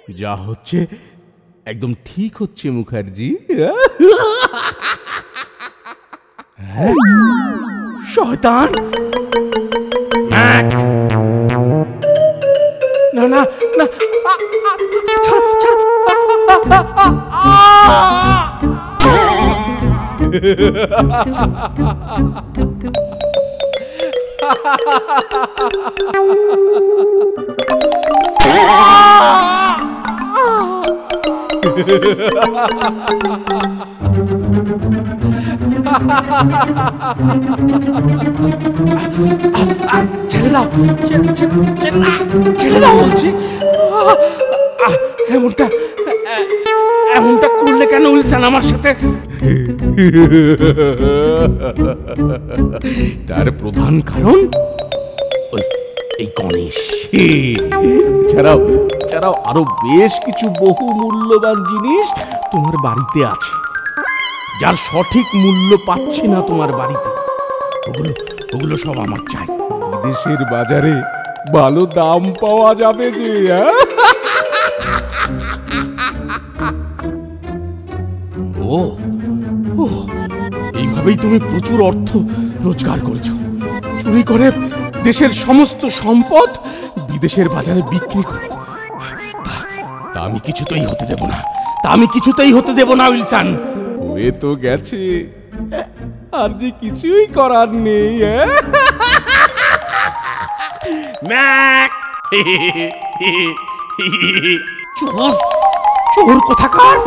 যা হচ্ছে একদম ঠিক হচ্ছে মুখার্জি। শয়তান! না না না, ছাড় ছাড়। ছেড়ে দাও, ছেড়ে দাও বলছি। এমনটা এমনটা করলে কেন উইলসন আমার সাথে? তার প্রধান কারণ এই গণেশ। ছাড়াও আরো বেশ কিছু বহু মূল্যবান জিনিস তোমার বাড়িতে আছে, যার সঠিক মূল্য পাচ্ছি না তোমার বাড়িতে। ওগুলো সব আমার চাই। বিদেশের বাজারে ভালো দাম পাওয়া যাবে যে। ও এইভাবেই তুমি প্রচুর অর্থ রোজগার করেছ, চুরি করে দেশের সমস্ত সম্পদ বিদেশের বাজারে বিক্রি করে। তা আমি কিছুতেই হতে দেব না উইলসন। হয়ে তো গেছে, আর যে কিছুই করার নেই। চোর কোথাকার!